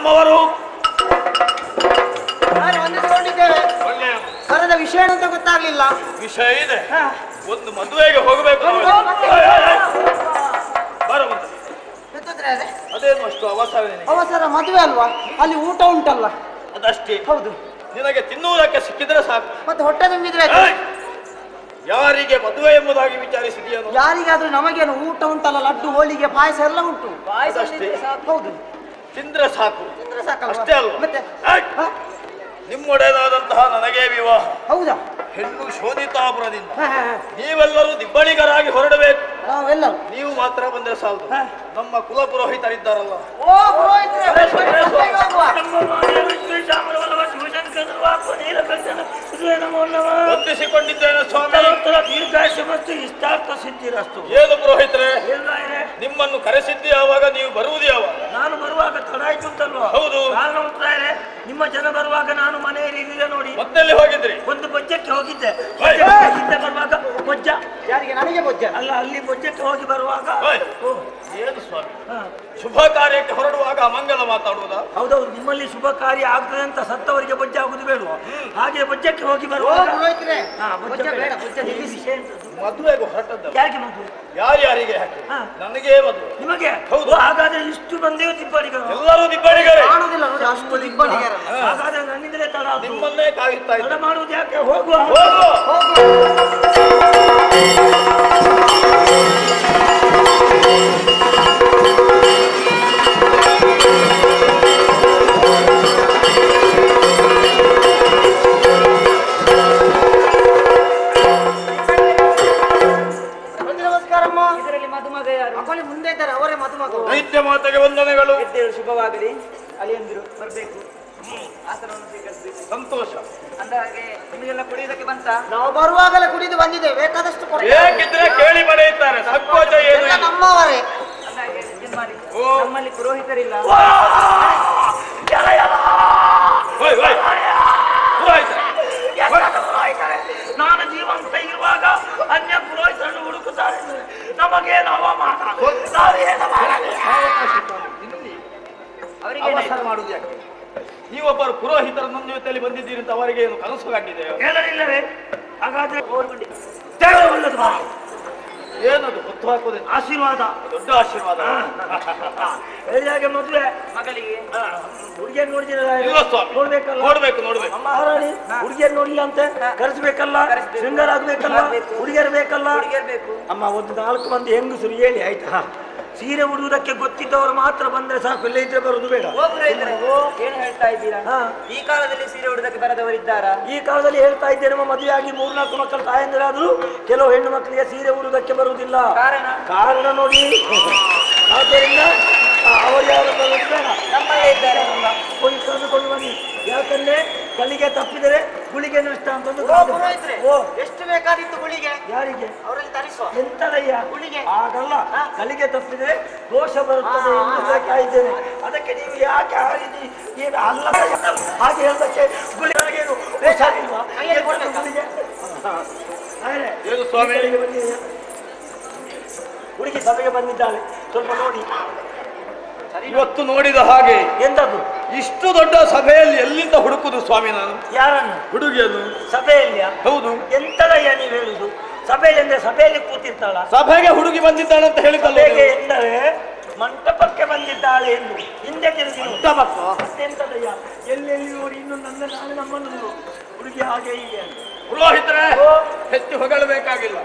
ನಮ್ಮವರು ಒಳ್ಳೆಯ ಸರದ ವಿಷಯ ಅಂತ ಗೊತ್ತಾಗ್ಲಿಲ್ಲ. ವಿಷಯ ಇದೆ, ಒಂದು ಮದುವೆಗೆ ಹೋಗಬೇಕು. ಅದೇನು ಅಷ್ಟು ಅವಸರ? ಅವಸರ ಮದುವೆ ಅಲ್ವಾ, ಅಲ್ಲಿ ಊಟ ಉಂಟಲ್ಲ. ಅದಷ್ಟೇ. ಹೌದು. ನಿನಗೆ ತಿನ್ನುವುದಕ್ಕೆ ಸಿಕ್ಕಿದ್ರೆ ಸಾಕು. ಮತ್ತೆ ಹೊಟ್ಟೆ ತುಂಬಿದ್ರೆ ಯಾರಿಗೆ ಮದುವೆ ಎಂಬುದಾಗಿ ವಿಚಾರಿಸಿದೆಯೋ? ಯಾರಿಗಾದ್ರೂ ನಮಗೇನು, ಊಟ ಉಂಟಲ್ಲ, ಲಡ್ಡು, ಹೋಳಿಗೆ, ಪಾಯಸ ಎಲ್ಲ ಉಂಟು. ಅಷ್ಟೇ. ಹೌದು, ತಿಂದ್ರೆ ಸಾಕು. ಅಷ್ಟೇ ಅಲ್ವಾ? ಮತ್ತೆ ನಿಮ್ಮೊಡೆದಾದಂತಹ ನನಗೆ ವಿವಾಹ. ಹೌದಾ? ಹೆಣ್ಣು ಶೋಧಿತಾಪುರದಿಂದ. ನೀವೆಲ್ಲರೂ ದಿಬ್ಬಣಿಗರಾಗಿ ಹೊರಡಬೇಕು. ನಾವೆಲ್ಲರೂ. ನೀವು ಮಾತ್ರ ಬಂದ್ರೆ ಸಾಲದು. ನಮ್ಮ ಕುಲ ಪುರೋಹಿತರಿದ್ದಾರಲ್ಲ, ವಂದಿಸಿಕೊಂಡಿದ್ದೇನೆ ಸ್ವಾಮಿ. ಇಷ್ಟಾರ್ಥ ಸಿದ್ಧಿರಸ್ತು. ಏನು ಪುರೋಹಿತರೆ, ನಿಮ್ಮನ್ನು ಕರೆಸಿದ್ದೆ ಯಾವಾಗ, ನೀವು ಬರುವುದು ಯಾವಾಗ? ನಾನು ಬರುವಾಗ ತಡ ಆಯ್ತು ಅಂತಲ್ವಾ? ಹೌದು. ಕಾರಣ ಉಂಟಾರೆ ನಿಮ್ಮ ಜನ ಬರುವಾಗ ನಾನು ಮನೆಯಲ್ಲಿ ಇರಲಿಲ್ಲ ನೋಡಿ. ಮತ್ತೆಲ್ಲಿ ಹೋಗಿದ್ರಿ? ಒಂದು ಬೊಜ್ಜಕ್ಕೆ ಹೋಗಿದ್ದೆ. ಹಿಂದೆ ಬರುವಾಗ ಬೊಜ್ಜ. ಯಾರಿಗೆ? ನನಗೆ ಬೊಜ್ಜ ಅಲ್ಲ, ಅಲ್ಲಿ ಬೊಜ್ಜಕ್ಕೆ ಹೋಗಿ ಬರುವಾಗ. ಏನು ಸ್ವಾಮಿ, ಶುಭ ಕಾರ್ಯಕ್ಕೆ ಹೊರಡುವಾಗ ಅಮಂಗಲ ಮಾತಾಡುವುದಾ? ಹೌದೌದು, ನಿಮ್ಮಲ್ಲಿ ಶುಭ ಕಾರ್ಯ ಆಗ್ತದೆ ಅಂತ ಸತ್ತವರಿಗೆ ಬೊಜ್ಜ ಆಗುದು ಬೇಡುವ ಹಾಗೆ ಬೊಜ್ಜಕ್ಕೆ ಹೋಗಿ ಬರುವಾಗ. ಮದುವೆಗೆ ಹೊರಟದ್ದು ಯಾರಿಗೆ ಮದುವೆ? ಯಾರ್ಯಾರಿಗೆ ಹಾಕಿ? ನನಗೆ ಮದುವೆ. ನಿಮಗೆ? ಹೌದು. ಹಾಗಾದ್ರೆ ಇಷ್ಟು ಮಂದಿಯು ದಿಬ್ಬಡಿಗರು. ಎಲ್ಲರೂ ದಿಬ್ಬಣಿಗರೇ. ಕಾಣುದಿಲ್ಲ ನೋಡಿ, ಅಷ್ಟು ದಿಬ್ಬಣಿಗರ. ಹಾಗಾದ್ರೆ ನನ್ನಿಂದಲೇ ತಡ ಆಯ್ತು. ನಿಮ್ಮನ್ನೇ ಕಾಯುತ್ತಾ ತಡ ಇದ್ದೆ. ಮಾಡುವುದು ಯಾಕೆ? ಹೋಗುವ. ನಮಸ್ಕಾರಮ್ಮ. ಇದರಲ್ಲಿ ಮದುಮಗ ಯಾರು? ಅಪ್ಪಲ್ಲಿ ಮುಂದೆ ಇದ್ದಾರೆ, ಅವರೇ ಮದುಮಗ. ದೈತ್ಯ ಮಾತೆಗೆ ವಂದನೆಗಳು. ಎದ್ದೇಳು, ಶುಭವಾಗಲಿ. ಅಳಿಯಂದಿರು ಬರಬೇಕು, ಆಸನವನ್ನು ಸ್ವೀಕರಿಸಬೇಕು. ಸಂತೋಷ. ಅಂದಾಗೆ ನಿಮಗೆಲ್ಲ ಕುಡಿಯುವುದಕ್ಕೆ ಬಂತ? ನಾವು ಬರುವಾಗಲೇ ಕುಡಿದು ಬಂದಿದ್ದೇವೆ, ಬೇಕಾದಷ್ಟು ಕೊಡಿ. ಹೇಗಿದ್ರೆ ಕೇಳಿ ಬರೆಯುತ್ತಾರೆ, ಸಂಕೋಚ ಏನು? ಎಲ್ಲ ನಮ್ಮವರೇ. ಅಂದಾಗೆ ಏನ್ ಮಾಡಿ, ನಮ್ಮಲ್ಲಿ ಪುರೋಹಿತರಿಲ್ಲ. ಹೋಯ್ ಹೋಯ್ ಪುರೋಹಿತ. ನಾನು ಜೀವಂತ ಇರುವಾಗ ಅನ್ಯ ಪುರೋಹಿತರನ್ನು ಹುಡುಕುತ್ತಾರೆ. ನಮಗೇನು ಅವಮಾನ, ನಾವೇನು ಮಾಡಲಿ? ಅವರಿಗೆ ಅವಸರ ಮಾಡುವುದು ಯಾಕೆ? ನೀವೊಬ್ಬರು ಪುರೋಹಿತರ ನನ್ನ ಜೊತೆಯಲ್ಲಿ ಬಂದಿದ್ದೀರಿ ಅಂತ ಅವರಿಗೆ ಏನು ಕನಸು ಕಂಡಿದೆಯೋ? ಹೇಳಲಿಲ್ಲವೇ? ಹಾಗಾದ್ರೆ ದೇವರಲ್ಲದು ಬಾ. ಏನದು ಹೊತ್ತು ಹಾಕೋದೇ? ಆಶೀರ್ವಾದ, ದೊಡ್ಡ ಆಶೀರ್ವಾದ. ಹೇಳಿದಾಗೆ ಮದುವೆ ಮಗಳಿಗೆ ಹುಡುಗಿಯನ್ನು ನೋಡಿದಿರ? ಇಲ್ಲ ಸ್ವಾಮಿ, ನೋಡ್ಬೇಕಲ್ಲ. ನೋಡ್ಬೇಕು ನೋಡ್ಬೇಕು. ಮಹಾರಾಣಿ ಹುಡುಗಿಯನ್ನು ನೋಡಿಲ್ಲ ಅಂತೆ, ಕರೆಸ್ಬೇಕಲ್ಲ, ಶೃಂಗಾರ ಆಗ್ಬೇಕಲ್ಲ, ಹುಡುಗಿಯರು ಬೇಕಲ್ಲ. ಹುಡುಗಿಯರ್ಬೇಕು. ಅಮ್ಮ, ಒಂದು 4 ಮಂದಿ ಹೆಂಗಸರು ಹೇಳಿ ಆಯ್ತಾ? ಸೀರೆ ಉಡುವುದಕ್ಕೆ ಗೊತ್ತಿದ್ದವರು ಮಾತ್ರ ಬಂದ್ರೆ ಸಾಕು, ಇಲ್ಲ ಇದ್ರೆ ಬರುದು ಬೇಡ. ಏನು ಹೇಳ್ತಾ ಇದ್ದೀರಾ? ಈ ಕಾಲದಲ್ಲಿ ಸೀರೆ ಉಡುವುದಕ್ಕೆ ಬರದವರಿದ್ದಾರಾ? ಈ ಕಾಲದಲ್ಲಿ ಹೇಳ್ತಾ ಇದ್ದೇನೆ, ನಮ್ಮ ಮದುವೆ ಆಗಿ 3-4 ಮಕ್ಕಳು ತಾಯಂದಿರಾದ್ರು ಕೆಲವು ಹೆಣ್ಣು ಮಕ್ಕಳಿಗೆ ಸೀರೆ ಉಡುವುದಕ್ಕೆ ಬರುವುದಿಲ್ಲ. ಕಾರಣ ನೋಡಿ. ಆದ್ದರಿಂದ ಅವರು ಯಾರು ಬೇಡ, ನಮ್ಮಲ್ಲೇ ಇದ್ದಾರೆ. ಹೋಗಿ ಕರೆದುಕೊಂಡು ಬನ್ನಿ. ಯಾಕಂದ್ರೆ ಕಲ್ಲಿಗೆ ತಪ್ಪಿದರೆ ಗುಳಿಗೆ ನಷ್ಟ ಅಂತ. ಎಷ್ಟು ಬೇಕಾದಿತ್ತು ಗುಳಿಗೆ? ಯಾರಿಗೆ? ಅವರಲ್ಲಿ ತರಿಸುವ. ಎಂತದಯ್ಯ ಗುಳಿಗೆ? ಆಗಲ್ಲ, ಕಲಿಗೆ ತಪ್ಪಿದ್ರೆ ದೋಷ ಬರುತ್ತದೆ ಎಂದು ಹೇಳ್ತಾ ಇದ್ದೇನೆ. ಅದಕ್ಕೆ ನೀವು ಯಾಕೆ ಏನು ಅಲ್ಲ ಹಾಗೆ ಹೇಳೋದಕ್ಕೆ ಗುಳಿಗೆಗೇನು ಹುಷಾರಿಲ್ವಾ? ಗುಳಿಗೆ ಏನು ಸ್ವಾಮಿ? ಹುಡುಗಿ ಸಭೆಗೆ ಬಂದಿದ್ದಾಳೆ, ಸ್ವಲ್ಪ ನೋಡಿ. ಇವತ್ತು ನೋಡಿದ ಹಾಗೆ ಎಂತದ್ದು ಇಷ್ಟು ದೊಡ್ಡ ಸಭೆಯಲ್ಲಿ ಎಲ್ಲಿಂದ ಹುಡುಕುದು ಸ್ವಾಮಿ ನಾನು? ಯಾರನ್ನು? ಹುಡುಗಿಯನ್ನು. ಸಭೆಯಲ್ಲಿ? ಹೌದು. ಎಂತದಯ್ಯ ನೀವು ಹೇಳುದು? ಸಭೆಯಲ್ಲಿ ಅಂದ್ರೆ ಸಭೆಯಲ್ಲಿ ಕೂತಿರ್ತಾಳ? ಸಭೆಗೆ ಹುಡುಗಿ ಬಂದಿದ್ದಾಳೆ ಅಂತ ಹೇಳಿದ್ದಲ್ಲ? ಸಭೆಗೆ ಎಂದರೆ ಮಂಟಪಕ್ಕೆ ಬಂದಿದ್ದಾಳೆ ಎಂದು. ಹಿಂದೆ ತಿರುಗಿ ಮತ್ತೆಂತದಯ್ಯ? ಎಲ್ಲೆಲ್ಲಿ ನೋಡಿ ಇನ್ನು ನಾನು ನಮ್ಮನ್ನು ಹುಡುಗಿ ಹಾಗೆ ಹೀಗೆ ಅಂತ. ಪುರೋಹಿತರೇ, ಹೆಚ್ಚು ಹೊಗಳಬೇಕಾಗಿಲ್ಲ.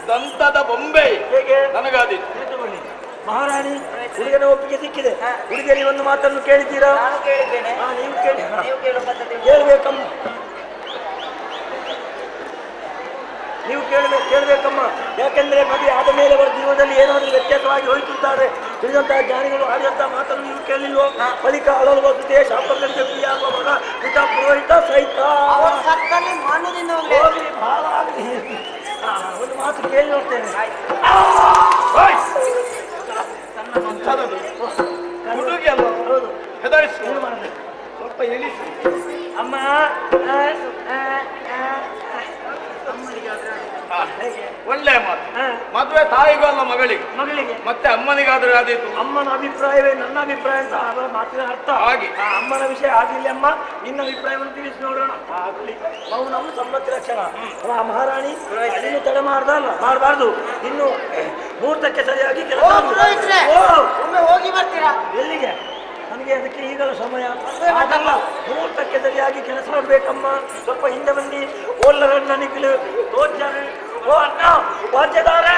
ದಂತದ ಬೊಂಬೆ ಹೇಗೆ ನನಗಾದೀತು. ಮಹಾರಾಣಿ, ಹುಡುಗನ ಒಪ್ಪಿಗೆ ಸಿಕ್ಕಿದೆ. ಹುಡುಗಿಯರಿಗೆ ಒಂದು ಮಾತನ್ನು ಕೇಳಿದ್ದೀರಾ? ನಾನು ಕೇಳಿದ್ದೇನೆ. ನೀವು ಕೇಳಿ. ನೀವು ಕೇಳುವ ಪದ್ಧತಿ ಕೇಳ್ಬೇಕಮ್ಮ, ನೀವು ಕೇಳ್ಬೇಕಮ್ಮ. ಯಾಕೆಂದ್ರೆ ಮದುವೆ ಆದ ಮೇಲೆ ಅವರ ಜೀವನದಲ್ಲಿ ಏನಾದರೂ ವ್ಯತ್ಯಾಸವಾಗಿ ಹೋಯ್ತಿದ್ದಾರೆ. ತಿಳಿದಂತಹ ಜ್ಞಾನಿಗಳು ಆಡಿದಂತಹ ಮಾತನ್ನು ನೀವು ಕೇಳಿಲ್ವೋ? ಬಳಿಕ ಅಳಲು ಬರ್ತದೆ, ಶಾಪಗಳಿಗೆ ಪ್ರಿಯಾಗುವ ಮಗ ಪಿತ ಪುರೋಹಿತ ಸಹಿತ ಹೋಗ್ಲಿ, ಬಹಳ ಆಗಲಿ. ಒಂದು ಮಾತು ಕೇಳಿ ನೋಡ್ತೇನೆ. ಹುಡುಗಿ ಅಲ್ಲ, ಹೌದು. ಹೆದರಿಸಿ ಏನು ಮಾಡಬೇಕು? ಸ್ವಲ್ಪ ಎಳಿಸಿ. ಅಮ್ಮ, ಹೇಗೆ? ಒಳ್ಳೆ ಮಾತು. ಹಾ. ಮದುವೆ ತಾಯಿಗೂ ಅಲ್ಲ ಮಗಳಿಗೆ, ಮಗಳಿಗೆ ಮತ್ತೆ ಅಮ್ಮನಿಗಾದ್ರೂ ಆದೀತು. ಅಮ್ಮನ ಅಭಿಪ್ರಾಯವೇ ನನ್ನ ಅಭಿಪ್ರಾಯ ಅಂತ ಅವರ ಮಾತಿನ ಅರ್ಥ. ಹಾಗೆ ಆ ಅಮ್ಮನ ವಿಷಯ ಆಗಿಲ್ಲ ಅಮ್ಮ, ನಿನ್ನ ಅಭಿಪ್ರಾಯವನ್ನು ತಿಳಿಸಿ ನೋಡೋಣ. ಆಗಲಿ. ಮೌನಂ ಸಮ್ಮತಿ ಲಕ್ಷಣ. ಮಹಾರಾಣಿ ಇನ್ನು ತಡ ಮಾಡಬಾರ್ದು. ಇನ್ನು ಮುಹೂರ್ತಕ್ಕೆ ಸರಿಯಾಗಿ ಕೆಲಸ ಒಮ್ಮೆ ಹೋಗಿ ಬರ್ತೀರಾ? ಎಲ್ಲಿಗೆ? ನನಗೆ ಅದಕ್ಕೆ ಈಗಲೂ ಸಮಯ ಆಗಲ್ಲ. ಮುಹೂರ್ತಕ್ಕೆ ಸರಿಯಾಗಿ ಕೆಲಸ ಮಾಡಬೇಕಮ್ಮ. ಸ್ವಲ್ಪ ಹಿಂದೆ ಬನ್ನಿ. ಓಲ್ಲರನ್ನ ನಿಖಿಲು ತೋಜಾನೆ ಓ ಅಣ್ಣ ವಾದ್ಯದಾರೆ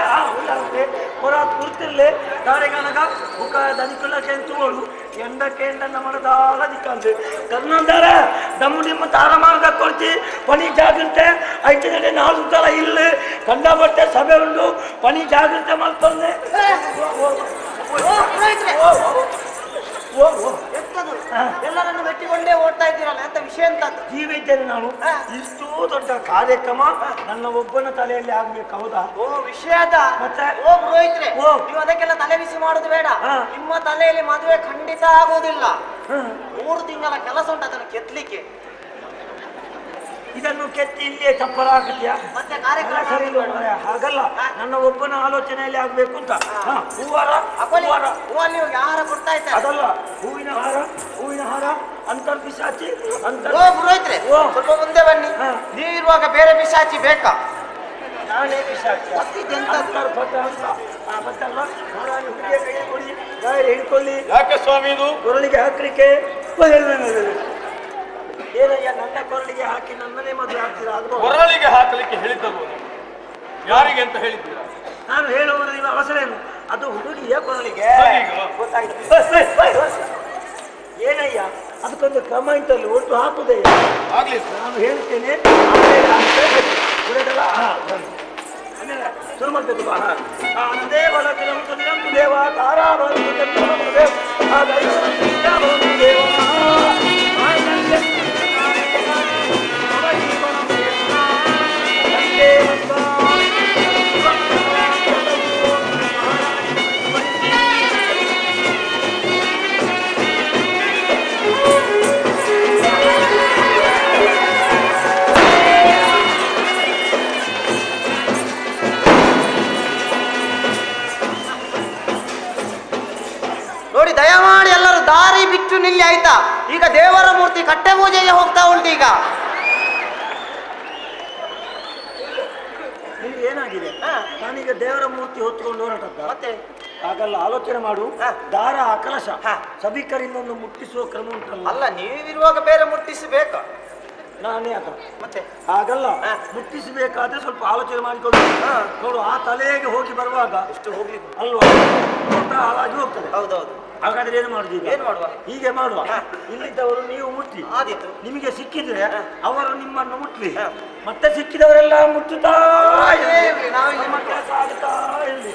ಹೊರ ಕೂರ್ತಿರ್ಲೆ ದಾರೆ ಕನಕ ಮುಖ ದನಿಕುಲ ಕೆಂಚುಗಳು ಎಂಡಕ್ಕೆ ಎಂಡನ್ನ ಮಾಡದಾಲ ದಿಕ್ಕಂತೆ ಕನ್ನಂದಾರ ದಮ್ಮು ನಿಮ್ಮ ತಾರ ಮಾರ್ಗ ಕೊಡ್ತಿ ಪನಿ ಜಾಗ್ರತೆ ಐದು ನಾಲ್ಕು ಸಲ ಇಲ್ಲ ಕಂಡ ಬಟ್ಟೆ ಸಭೆ ಉಂಟು ಪನಿ ಜಾಗ್ರತೆ ಮಾಡ್ಕೊಂಡೆ. ಎಲ್ಲರನ್ನು ಮೆಟ್ಟಿಕೊಂಡೇ ಓಡ್ತಾ ಇದ್ದೀರಲ್ಲ, ಎಂತ ವಿಷಯ ಅಂತ? ಜೀವ ಇದ್ದೇನೆ ನಾನು. ಇಷ್ಟು ದೊಡ್ಡ ಕಾರ್ಯಕ್ರಮ ನನ್ನ ಒಬ್ಬನ ತಲೆಯಲ್ಲಿ ಆಗ್ಬೇಕು, ಹೌದಾ? ಓ ವಿಷಯದ ಮತ್ತೆ ಓ ಪುರೋಹಿತ್ರೆ, ನೀವು ಅದಕ್ಕೆಲ್ಲ ತಲೆ ಬಿಸಿ ಮಾಡುದು ಬೇಡ. ನಿಮ್ಮ ತಲೆಯಲ್ಲಿ ಮದುವೆ ಖಂಡಿತ ಆಗುವುದಿಲ್ಲ. 3 ತಿಂಗಳ ಕೆಲಸ ಉಂಟು ಅದನ್ನು ಕೆತ್ತಲಿಕ್ಕೆ. ಇದನ್ನು ಕೆತ್ತಿ ಇಲ್ಲಿಯೇ ಚಪ್ಪರ ಹಾಕತ್ಯಾ? ಮತ್ತೆ ಕಾರ್ಯಕ್ರಮ ಸರಿ ಹಾಗಲ್ಲ, ನನ್ನ ಒಬ್ಬನ ಆಲೋಚನೆಯಲ್ಲಿ ಆಗ್ಬೇಕು ಅಂತ. ಹೂವಾರ ಹೂವಲ್ಲಿ ಹೋಗಿ ಆಹಾರ ಕೊಡ್ತಾ ಇದ್ದಾರೆ. ಅದಲ್ಲ, ಹೂವಿನ ಹಾರ ಅಂತರ್ಪಿಸಾಚಿ ಓ ಪುರೋಹಿತ್ರೆ, ಸ್ವಲ್ಪ ಮುಂದೆ ಬನ್ನಿ. ನೀವಿರುವಾಗ ಬೇರೆ ಪಿಶಾಚಿ ಬೇಕಾ? ನಾನೇ ಪಿಶಾಚಿ ಅಂತರ್ಪಟ ಅಂತ ಮತ್ತಲ್ಲ. ಹುಡುಗಿಯ ಕೈ ಕೊಡಿ, ಗಾಯ ಹಿಡ್ಕೊಳ್ಳಿ. ಯಾಕೆ ಸ್ವಾಮಿ ಇದು? ಕೊರಳಿಗೆ ಹಾಕ್ಲಿಕ್ಕೆ. ಏನಯ್ಯ, ನನ್ನ ಕೊರಳಿಗೆ ಹಾಕಿ ನನ್ನನ್ನೇ ಮದುವೆ ಆಗ್ತೀರಾ? ಅದು ಕೊರಳಿಗೆ ಹಾಕಲಿಕ್ಕೆ ಹೇಳಿದ್ದಲ್ವ? ಯಾರಿಗೆ ಅಂತ ಹೇಳಿದ್ದೀರಾ? ನಾನು ಹೇಳುವುದು ನೀವು ಅವಸರೇನು? ಅದು ಹುಡುಗಿಯ ಕೊರಳಿಗೆ. ಗೊತ್ತಾಯ್ತು. ಏನಯ್ಯ, ಅದಕ್ಕೊಂದು ಕ್ರಮ ಇಂತಲ್ಲಿ ಒಟ್ಟು ಹಾಕುದೇ. ಆಗ್ಲಿ ನಾನು ಹೇಳ್ತೇನೆ, ಶುರು ಮಾಡ್ಬೇಕು. ಅಂದೇ ಬಲಕಿರಂತು ನಿರಂತು ದೇವ ತಾರಾ ದೇವ ನೋಡಿ, ದಯಮಾಡಿ ಎಲ್ಲರೂ ದಾರಿ ಬಿಟ್ಟು ನಿಲ್ಲಿ, ಆಯ್ತಾ? ಈಗ ದೇವರ ಮೂರ್ತಿ ಕಟ್ಟೆ ಪೂಜೆಗೆ ಹೋಗ್ತಾ ಉಂಟು. ಈಗ ಏನಾಗಿದೆ? ನಾನೀಗ ದೇವರ ಮೂರ್ತಿ ಹೊತ್ಕೊಂಡು ಹೊರಟದ್ದ. ಮತ್ತೆ ಹಾಗಲ್ಲ, ಆಲೋಚನೆ ಮಾಡು. ದಾರ ಕಲಶ ಸಭಿಕರಿಂದ ಮುಟ್ಟಿಸುವ ಕ್ರಮ ಉಂಟಲ್ಲ. ಅಲ್ಲ, ನೀವಿರುವಾಗ ಬೇರೆ ಮುಟ್ಟಿಸಬೇಕಾ? ನಾನೇ ಅದ. ಮತ್ತೆ ಹಾಗಲ್ಲ, ಮುಟ್ಟಿಸಬೇಕಾದ್ರೆ ಸ್ವಲ್ಪ ಆಲೋಚನೆ ಮಾಡಿಕೊಂಡು ನೋಡು. ಆ ತಲೆಗೆ ಹೋಗಿ ಬರುವಾಗ ಎಷ್ಟು ಹೋಗ್ಲಿ ಅಲ್ವಾ, ಹಾಳಾಗಿ ಹೋಗ್ತದೆ. ಹೌದೌದು. ಹಾಗಾದ್ರೆ ಏನು ಮಾಡುದು? ಈಗ ಏನು ಮಾಡುವ? ಹೀಗೆ ಮಾಡುವ. ಇಲ್ಲಿದ್ದವರು ನೀವು ಮುಟ್ಟಿ, ಆದೀತು. ನಿಮಗೆ ಸಿಕ್ಕಿದ್ರೆ ಅವರು ನಿಮ್ಮನ್ನು ಮುಟ್ಲಿ, ಮತ್ತೆ ಸಿಕ್ಕಿದವರೆಲ್ಲ ಮುಟ್ಟುತ್ತಾ ನಮ್ಮ ಕೆಲಸ ಆಗುತ್ತಾ ಇರಲಿ.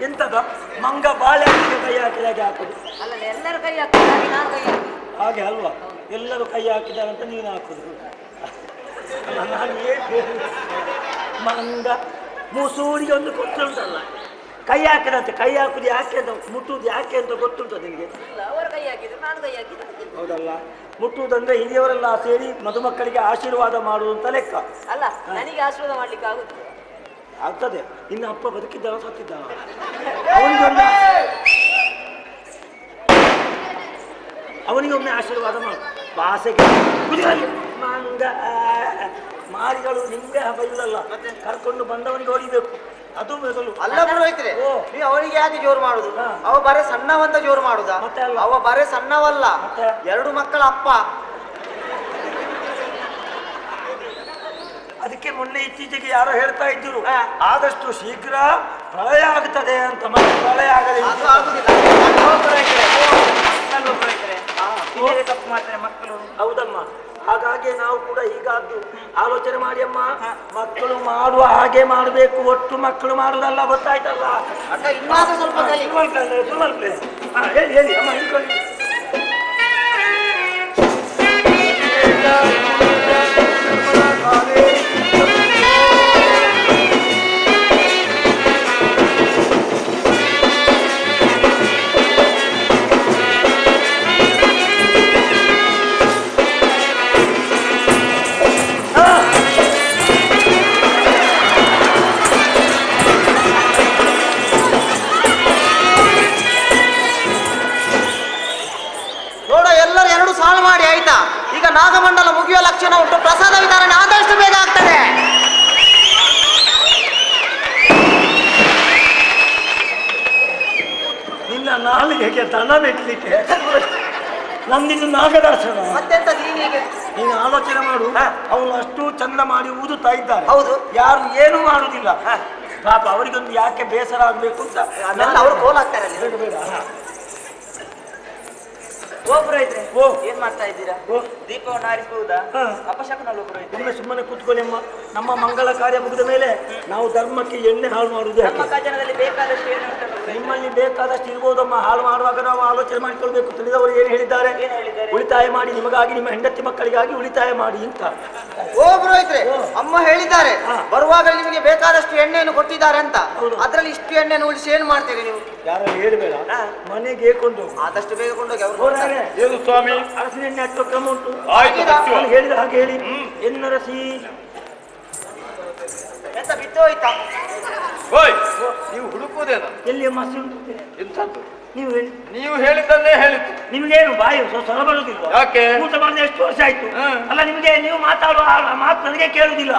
ಎಂತದ ಮಂಗ ಬಾಳೆ ಕೈ ಹಾಕಿದಾಗೆ ಹಾಕುದು? ಅಲ್ಲ, ಎಲ್ಲರೂ ಕೈ ಹಾಕ್ತಾರೆ, ನಾನು ಕೈ ಹಾಕಿ. ಹಾಗೆ ಅಲ್ವಾ? ಎಲ್ಲರೂ ಕೈ ಹಾಕಿದಾರಂತ ನೀನು ಹಾಕುದು. ನಾನು ಏನು ಮಂಗ ಮೂಸೂರಿಗೆ ಒಂದು ಗೊತ್ತುಂಟಲ್ಲ, ಕೈ ಹಾಕಿದಂತೆ. ಕೈ ಹಾಕುದು ಯಾಕೆ ಅಂತ, ಮುಟ್ಟುವುದು ಯಾಕೆ ಅಂತ ಗೊತ್ತುಂಟ ನಿನಗೆ? ಅವರು ಕೈ ಹಾಕಿದ್ರು, ನಾನು ಕೈ ಹಾಕಿದ್ದು. ಹೌದಲ್ಲ, ಮುಟ್ಟುವುದಂದ್ರೆ ಹಿರಿಯವರೆಲ್ಲ ಸೇರಿ ಮದುಮಕ್ಕಳಿಗೆ ಆಶೀರ್ವಾದ ಮಾಡುವುದು ಅಂತ ಲೆಕ್ಕ. ಅಲ್ಲ, ನನಗೆ ಆಶೀರ್ವಾದ ಮಾಡ್ಲಿಕ್ಕೆ ಆಗುತ್ತೆ. ಆಗ್ತದೆ. ಇನ್ನು ಅಪ್ಪ ಬದುಕಿದ್ದಾವ ಸತ್ತಿದ್ದಾವ? ಅವನಿಗೊಮ್ಮೆ ಆಶೀರ್ವಾದ ಮಾಡು. ಭಾಷೆಗೆ ಮಂಗ ಮಾರಿಗಳು ನಿಮ್ಗೆ ಬೈಲಲ್ಲ, ಕರ್ಕೊಂಡು ಬಂದವನಿಗೆ ಹೊಡಿಬೇಕು. ಅದು ಮೊದಲು. ಅಲ್ಲ ಪುರೋಹಿತ್ರೆ, ನೀವು ಅವನಿಗೆ ಯಾಕೆ ಜೋರು ಮಾಡುದು? ಅವ ಬರೇ ಸಣ್ಣವಂತ ಜೋರು ಮಾಡುದಾ? ಮತ್ತೆ ಅಲ್ಲ, ಅವ ಬರೇ ಸಣ್ಣವಲ್ಲ, 2 ಮಕ್ಕಳ ಅಪ್ಪ. ಅದಕ್ಕೆ ಮೊನ್ನೆ ಇತ್ತೀಚೆಗೆ ಯಾರೋ ಹೇಳ್ತಾ ಇದ್ರು, ಆದಷ್ಟು ಶೀಘ್ರ ಪ್ರಳಯ ಆಗ್ತದೆ ಅಂತ. ಮತ್ತೆ ಪ್ರಳಯ ಆಗದೆ ತಪ್ಪು ಮಾಡ್ತಾರೆ ಮಕ್ಕಳು. ಹೌದಮ್ಮ, ಹಾಗಾಗಿ ನಾವು ಕೂಡ ಹೀಗಾದ್ದು ಆಲೋಚನೆ ಮಾಡಿ ಅಮ್ಮ. ಮಕ್ಕಳು ಮಾಡುವ ಹಾಗೆ ಮಾಡಬೇಕು, ಒಟ್ಟು ಮಕ್ಕಳು ಮಾಡುವುದಲ್ಲ, ಗೊತ್ತಾಯ್ತಲ್ಲ? ಇನ್ನಾದ್ರೂ ಸ್ವಲ್ಪ ಹೇಳಿ ಹೇಳಿ ಅಮ್ಮ, ಹೇಳ್ಕೊಳ್ಳಿ. ನಾಲಿಗೆಗೆ ದನ ಮೆಟ್ಲಿಕ್ಕೆ ನಂದಿದು ನಾಗದರ್ಶನ. ಮತ್ತೆಂತ ನೀನಿಗೆ ನೀನು ಆಲೋಚನೆ ಮಾಡು. ಅವನು ಅಷ್ಟು ಚಂದ ಮಾಡಿ ಊದುತ್ತಾ ಇದ್ದಾರೆ. ಹೌದು. ಯಾರು ಏನು ಮಾಡುದಿಲ್ಲ. ಪಾಪ ಅವರಿಗೊಂದು ಯಾಕೆ ಬೇಸರ ಆಗ್ಬೇಕು ಅಂತ ಅದೆಲ್ಲ ಅವರು ಕೋಲಾಗ್ತಾರೆ ಅಲ್ಲಿ. ಬೇಡ ಬೇಡ. ಓ ಪುರೋಹಿತ್ರೆ, ಓ ಏನ್ ಮಾಡ್ತಾ ಇದ್ದೀರಾ? ದೀಪವನ್ನು ಆರಿಸುವುದಾ? ಅಪಶಕನ ಅಲ್ವ ಪುರೋಹಿತ್ರೆ? ಸುಮ್ಮನೆ ಕೂತ್ಕೊಳ್ಳಿ ಅಮ್ಮ. ನಮ್ಮ ಮಂಗಳ ಕಾರ್ಯ ಮುಗಿದ ಮೇಲೆ ನಾವು ಧರ್ಮಕ್ಕೆ ಎಣ್ಣೆ ಹಾಳು ಮಾಡುವುದು ನಮ್ಮ ಖಜಾನದಲ್ಲಿ ಬೇಕಾದಷ್ಟು ಏನು ಉಂಟಲ್ಲ ಪುರೋಹಿತ್ರೆ? ನಿಮ್ಮಲ್ಲಿ ಬೇಕಾದಷ್ಟು ಇರ್ಬೋದಮ್ಮ. ಹಾಳು ಮಾಡುವಾಗ ನಾವು ಆಲೋಚನೆ ಮಾಡಿಕೊಳ್ಬೇಕು. ತಿಳಿದವರು ಏನು ಹೇಳಿದ್ದಾರೆ? ಉಳಿತಾಯ ಮಾಡಿ, ನಿಮಗಾಗಿ ನಿಮ್ಮ ಹೆಂಡತಿ ಮಕ್ಕಳಿಗಾಗಿ ಉಳಿತಾಯ ಮಾಡಿ ಅಂತ. ಓ ಪುರೋಹಿತ್ರೆ, ಅಮ್ಮ ಹೇಳಿದ್ದಾರೆ ಬರುವಾಗ ನಿಮಗೆ ಬೇಕಾದಷ್ಟು ಎಣ್ಣೆಯನ್ನು ಕೊಟ್ಟಿದ್ದಾರೆ ಅಂತ. ಅದ್ರಲ್ಲಿ ಇಷ್ಟು ಎಣ್ಣೆಯನ್ನು ಉಳಿಸಿ ಏನ್ ಮಾಡ್ತೀರಿ ನೀವು? ಯಾರು ಹೇಳಬೇಡ, ಮನೆಗೆ ಕೊಂಡು ಆದಷ್ಟು ಬೇಗ ಕೊಂಡೋಗಿ ಅವರು. ಏನು ಸ್ವಾಮಿ? ಅರಸಿನ ಎಣ್ಣೆ ಹಚ್ಚುವ ಕ್ರಮ ಉಂಟು. ಆಯ್ತು, ಹೇಳಿದ ಹಾಗೆ ಹೇಳಿ. ಎನ್ನರಸಿ ಎಂತ ಬಿದ್ದೋಯ್ತಾ? ಓಯ್, ನೀವು ಹುಡುಕುವುದೇನ? ಎಲ್ಲಿ ಮಸಿ ಉಂಟು ಎಂಥದ್ದು? ನೀವು ಹೇಳಿ. ನೀವು ಹೇಳಿದ್ದನ್ನೇ ಹೇಳಿದ್ದು. ನಿಮ್ಗೇನು ಬಾಯಿ ಸ್ವರ ಬರುದಿಲ್ಲ? ಯಾಕೆ? ಊಟ ಮಾಡಿದ ಎಷ್ಟು ವರ್ಷ ಆಯ್ತು? ಅಲ್ಲ, ನಿಮಗೆ ನೀವು ಮಾತಾಡುವ ಮಾತು ನನಗೆ ಕೇಳುದಿಲ್ಲ.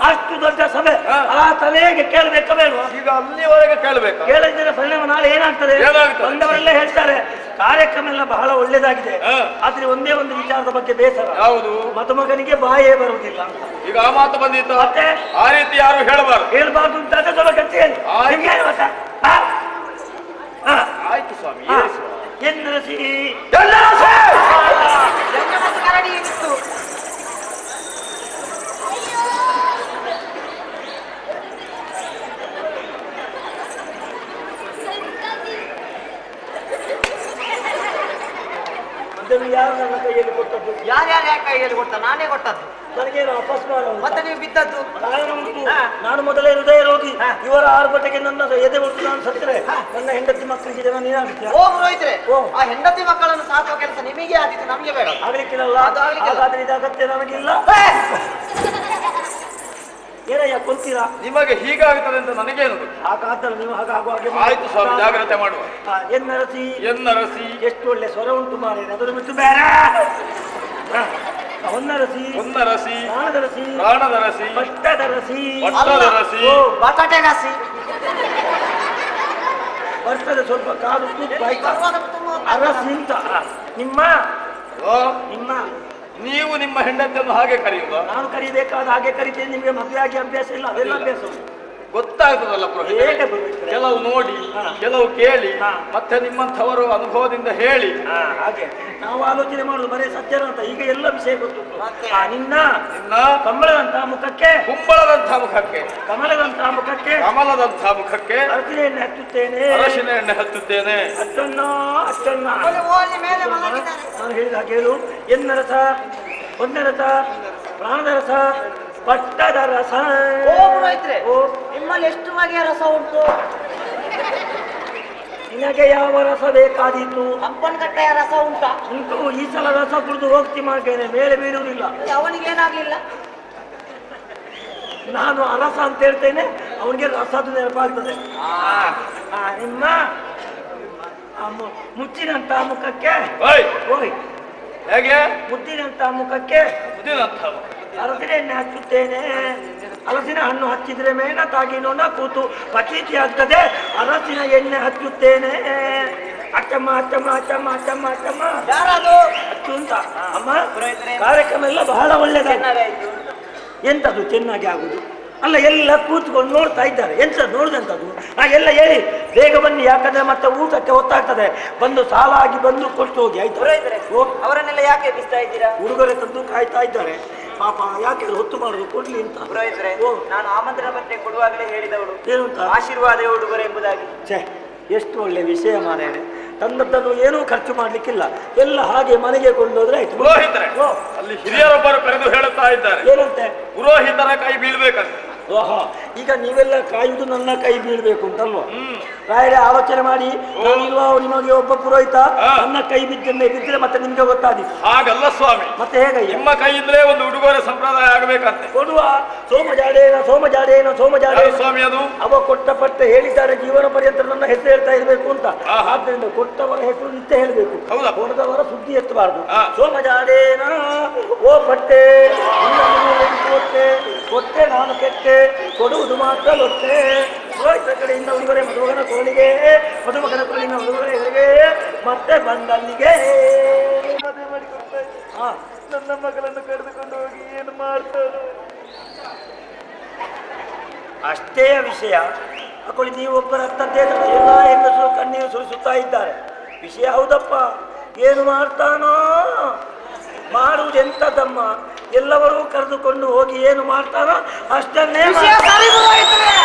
ಅಷ್ಟು ದೊಡ್ಡ ಸಭೆ, ಆ ಸಭೆಗೆ ಕೇಳಬೇಕ ಬೇಡ? ಈಗ ಅಲ್ಲಿವರೆಗೆ ಕೇಳಬೇಕು. ಕೇಳಿದ್ರೆ ಪರಿಣಾಮ ನಾಳೆ ಏನಾಗ್ತದೆ? ಬಂದವರೆಲ್ಲ ಹೇಳ್ತಾರೆ ಕಾರ್ಯಕ್ರಮ ಎಲ್ಲ ಬಹಳ ಒಳ್ಳೇದಾಗಿದೆ, ಆದ್ರೆ ಒಂದೇ ಒಂದು ವಿಚಾರದ ಬಗ್ಗೆ ಬೇಸರ. ಯಾವುದು? ಮದುಮಗನಿಗೆ ಬಾಯೇ ಬರುವುದಿಲ್ಲ ಅಂತ. ಈಗ ಆ ಮಾತು ಬಂದಿತ್ತು. ಮತ್ತೆ ಆ ರೀತಿ ಯಾರು ಹೇಳಬಾರ್ದು. ಹೇಳ್ಬಾರ್ದು ಅಂತ ಸ್ವಲ್ಪ ಗಟ್ಟಿ ಹೇಳಿ. ನಿಮ್ಗೆ ಏನು ಗೊತ್ತಾ? ಆಯ್ತು ಸ್ವಾಮಿ. ಎನ್ನರಸಿ ಕರಡಿ ಇತ್ತು. ಯಾರು ನನ್ನ ಕೈಯಲ್ಲಿ ಕೊಟ್ಟದ್ದು? ಯಾರ್ಯಾರು ಯಾಕೆ ಕೈಯಲ್ಲಿ ಕೊಟ್ಟ? ನಾನೇ ಕೊಟ್ಟದ್ದು. ನನಗೇನು ಅಪಸ್ಮಾರ? ಮತ್ತೆ ನೀವು ಬಿದ್ದದ್ದು? ನಾನು ಮೊದಲೇ ಹೃದಯ ರೋಗಿ. ಇವರ ಆರ್ಭಟಕ್ಕೆ ನನ್ನ ಎದೆ ಒಟ್ಟು ನಾನು ಸತ್ತರೆ ನನ್ನ ಹೆಂಡತಿ ಮಕ್ಕಳಿಗೆ ಜನ ನೀನಾಗುತ್ತೆ. ಓ ಪುರೋಹಿತ್ರೆ, ಆ ಹೆಂಡತಿ ಮಕ್ಕಳನ್ನು ಸಾಕುವ ಕೆಲಸ ನಿಮಗೆ ಆದಿತ್ತು, ನಮಗೆ ಬೇಡ. ಆಗ್ಲಿಕ್ಕಿಲ್ಲ. ಹಾಗಾದ್ರೆ ಇದು ಅಗತ್ಯ ನಮಗಿಲ್ಲ. ಏನಯ್ಯ ಕೊಂತೀರಾ? ನಿಮಗೆ ಹೀಗಾಗುತ್ತದೆ ಅಂತ ನನಗೇನು ಗೊತ್ತು? ಹಾಗಾದ್ರೆ ನೀವು ಹಾಗಾಗುವ ಹಾಗೆ ಆಯ್ತು ಸ್ವಾಮಿ, ಜಾಗ್ರತೆ ಮಾಡುವ. ಎನ್ನರಸಿ ಎನ್ನರಸಿ ಎಷ್ಟು ಒಳ್ಳೆ ಸ್ವರ ಉಂಟು ಮಾರಿ. ಅದನ್ನು ಬಿಟ್ಟು ಬೇರೆ ಹೊನ್ನರಸಿ, ಹೊನ್ನರಸಿ, ಪ್ರಾಣದರಸಿ, ಪ್ರಾಣದರಸಿ, ಪಟ್ಟದರಸಿ, ಪಟ್ಟದರಸಿ, ಬಟಾಟೆ ರಾಸಿ ಬರ್ತದೆ ಸ್ವಲ್ಪ ಕಾದು ಅರಸಿ ಅಂತ. ನಿಮ್ಮ ನಿಮ್ಮ ನೀವು ನಿಮ್ಮ ಹೆಂಡತಿಯನ್ನು ಹಾಗೆ ಕರೆಯುವುದು? ನಾನು ಕರಿಬೇಕಾದ ಹಾಗೆ ಕರಿತೇನೆ. ನಿಮಗೆ ಮದುವೆ ಆಗಿ ಅಭ್ಯಾಸ ಇಲ್ಲ, ಅದೆಲ್ಲ ಅಭ್ಯಾಸ ಗೊತ್ತಾಗ್ತದಲ್ಲ ಪುರೋಹಿತ. ಕೆಲವು ನೋಡಿ, ಕೆಲವು ಕೇಳಿ, ಮತ್ತೆ ನಿಮ್ಮಂಥವರು ಅನುಭವದಿಂದ ಹೇಳಿ. ಹಾಗೆ ನಾವು ಆಲೋಚನೆ ಮಾಡುದು ಬರೀ ಸತ್ಯನ ಅಂತ. ಈಗ ಎಲ್ಲ ವಿಷಯ ಗೊತ್ತುಂಟು. ನಿನ್ನ ಕಮಲದಂತಹ ಮುಖಕ್ಕೆ, ಕುಂಬಳದಂತಹ ಮುಖಕ್ಕೆ, ಕಮಲದಂತಹ ಮುಖಕ್ಕೆ, ಕಮಲದಂತಹ ಮುಖಕ್ಕೆ ಅರಸಿನ ಎಣ್ಣೆ ಹಚ್ಚುತ್ತೇನೆ, ಅರಸಿನ ಎಣ್ಣೆ ಹಚ್ಚುತ್ತೇನೆ. ಅಷ್ಟನ್ನ ಅಷ್ಟನ್ನ ಮೇಲೆ ಮಲಗಿದ್ದಾರೆ. ನಾನು ಹೇಳಿದ ಕೇಳು. ಎನ್ನರಸ, ಒಂದರಸ, ಪ್ರಾಣದರಸ, ಪಟ್ಟದ ರಸ. ಓ ಪುರೋಹಿತ್ರೆ, ನಿಮ್ಮಲ್ಲಿ ಎಷ್ಟು ಬಗೆಯ ರಸ ಉಂಟು? ನಿನಗೆ ಯಾವ ರಸ ಬೇಕಾದೀತು? ಅಪ್ಪನಕಟ್ಟೆಯ ರಸ ಉಂಟಾ? ಉಂಟು. ಈ ಸಲ ರಸ ಕುಡಿದು ಹೋಗ್ತಿ ಮಾಡ್ತೇನೆ, ಮೇಲೆ ಬೀಳುವುದಿಲ್ಲ. ಅವನಿಗೇನಾಗ್ಲಿಲ್ಲ? ನಾನು ಅರಸ ಅಂತ ಹೇಳ್ತೇನೆ, ಅವನಿಗೆ ರಸದ ನೆನಪಾಗ್ತದೆ. ನಿಮ್ಮ ಮುಚ್ಚಿನಂತ ಮುಖಕ್ಕೆ ಹೋಗಿ, ಹೇಗೆ ಮುದ್ದಿನಂತ ಮುಖಕ್ಕೆ ಮುದ್ದಿನಂತಹ ಅರಸಿನ ಎಣ್ಣೆ ಹಚ್ಚುತ್ತೇನೆ. ಹಲಸಿನ ಹಣ್ಣು ಹಚ್ಚಿದ್ರೆ ಮೇಣತಾಗಿ ನೊಣ ಕೂತು ಪಚೀತಿ ಆಗ್ತದೆ. ಅರಸಿನ ಎಣ್ಣೆ ಹಚ್ಚುತ್ತೇನೆ. ಅಚ್ಚಮ್ಮ ಅಚ್ಚಮ್ಮ ಅಚ್ಚಮ್ಮ ಅಚ್ಚಮ್ಮ ಅಚ್ಚಮ್ಮ ಯಾರದು ಹಚ್ಚು ಅಂತ. ಅಮ್ಮ, ಕಾರ್ಯಕ್ರಮ ಎಲ್ಲ ಬಹಳ ಒಳ್ಳೆದಾಯ್ತು. ಎಂತದು ಚೆನ್ನಾಗಿ ಆಗುದು? ಅಲ್ಲ, ಎಲ್ಲ ಕೂತ್ಕೊಂಡು ನೋಡ್ತಾ ಇದ್ದಾರೆ. ಎಂತ ನೋಡುದಂತದ್ದು? ಎಲ್ಲ ಹೇಳಿ ಬೇಗ ಬನ್ನಿ, ಯಾಕಂದ್ರೆ ಮತ್ತೆ ಊಟಕ್ಕೆ ಹೊತ್ತಾಗ್ತದೆ. ಬಂದು ಸಾಲ ಆಗಿ ಬಂದು ಕೊಟ್ಟು ಹೋಗಿ. ಆಯ್ತು? ಅವರನ್ನೆಲ್ಲ ಯಾಕೆ ಎಬ್ಬಿಸ್ತಾ ಇದ್ದೀರಾ? ಉಡುಗೊರೆ ತಂದು ಕಾಯ್ತಾ ಇದ್ದಾರೆ. ಪಾಪ ಯಾಕೆ ಹೊತ್ತು ಮಾಡುದು, ಕೊಡ್ಲಿ ಅಂತ. ಪುರೋಹಿತರೆ, ನಾನು ಆಮಂತ್ರಣ ಪತ್ರ ಕೊಡುವಾಗಲೇ ಹೇಳಿದವಳು ಏನು ಅಂತ? ಆಶೀರ್ವಾದ ಉಡುಗೊರೆ ಎಂಬುದಾಗಿ. ಛೇ, ಎಷ್ಟು ಒಳ್ಳೆ ವಿಷಯ ಮಾರೇನೆ. ತನ್ನದನ್ನು ಏನೂ ಖರ್ಚು ಮಾಡ್ಲಿಕ್ಕಿಲ್ಲ, ಎಲ್ಲ ಹಾಗೆ ಮನೆಗೆ ಕೊಂಡೋದ್ರೆ ಆಯ್ತು. ಪುರೋಹಿತರೆ, ಅಲ್ಲಿ ಹಿರಿಯರೊಬ್ಬರು ಕರೆದು ಹೇಳುತ್ತಾ ಇದ್ದಾರೆ, ಏನಂತೆ? ಪುರೋಹಿತರ ಕೈ ಬೀಳ್ಬೇಕಂತ. ಓಹೋ, ಈಗ ನೀವೆಲ್ಲ ಕಾಯುವುದು ನನ್ನ ಕೈ ಬೀಳ್ಬೇಕು ಅಂತಲ್ವಾ? ರಾಯರೇ ಆಲೋಚನೆ ಮಾಡಿ. ನಾನಿಲ್ವಾ ನಿಮಗೆ ಒಬ್ಬ ಪುರೋಹಿತ, ನನ್ನ ಕೈ ಬಿದ್ದರೆ ಮತ್ತೆ ನಿಮ್ಗೆ ಗೊತ್ತಾದಿತ್ತು. ಹಾಗಲ್ಲ ಸ್ವಾಮಿ, ಮತ್ತೆ ಹೇಗಯ್ಯ? ನಿಮ್ಮ ಕೈಯಿಂದಲೇ ಒಂದು ಉಡುಗೊರೆ ಸಂಪ್ರದಾಯ ಆಗಬೇಕಂತೆ. ಕೊಡುವ. ಸೋಮಜಾಡೇನ ಸೋಮಜಾಡೇನ ಸೋಮಜಾಡೇನ ಸ್ವಾಮಿ ಅದು ಅವ ಕೊಟ್ಟ ಪಟ್ಟ ಹೇಳಿದ್ದಾರೆ, ಜೀವನ ಪರ್ಯಂತ ನನ್ನ ಹೆಸರು ಹೇಳ್ತಾ ಇರಬೇಕು ಅಂತ. ಆದ್ರಿಂದ ಕೊಟ್ಟವರ ಹೆಸರು ನಿತ್ಯ ಹೇಳ್ಬೇಕು, ಕೊಡದವರ ಸುದ್ದಿ ಎತ್ತಬಾರ್ದು. ಸೋಮಜಾಡೇನ ಓ ಪಟ್ಟೆ, ಕೊಟ್ಟೆ ನಾನು ಕೆಟ್ಟೆ, ಕೊಡುವುದು ಮಾತ್ರ ಲೊಟ್ಟೆ. ಪುರೋಹಿತರ ಕಡೆಯಿಂದ ಉಡುಗೊರೆ ಮದುಮಗನ ಕೋಲಿಗೆ, ಮದುಮಗನ ಕೋಲಿನ ಉಡುಗೊರೆಗಳಿಗೆ, ಮತ್ತೆ ಬಂದಲ್ಲಿಗೆ ಮದುವೆ ಮಾಡಿ ಕೊಡ್ತಾ ಇದ್ದೆ. ನನ್ನ ಮಗಳನ್ನು ಕರೆದುಕೊಂಡು ಹೋಗಿ ಏನು ಮಾಡ್ತಾರೋ. ಅಷ್ಟೇ ವಿಷಯ. ಹಾಕೊಳ್ಳಿ, ನೀವೊಬ್ಬರ ಅತ್ತದ್ದೇ ಎಲ್ಲ ಹೆಂಗಸರು ಕಣ್ಣೀರು ಸುರಿಸುತ್ತಾ ಇದ್ದಾರೆ. ವಿಷಯ ಹೌದಪ್ಪ, ಏನು ಮಾಡ್ತಾನೋ, ಮಾಡುವುದೆಂತದಮ್ಮ, ಎಲ್ಲವರೂ ಕರೆದುಕೊಂಡು ಹೋಗಿ ಏನು ಮಾಡ್ತಾನೋ ಅಷ್ಟನ್ನೇ ಸರಿ ಪುರೋಹಿತರೇ.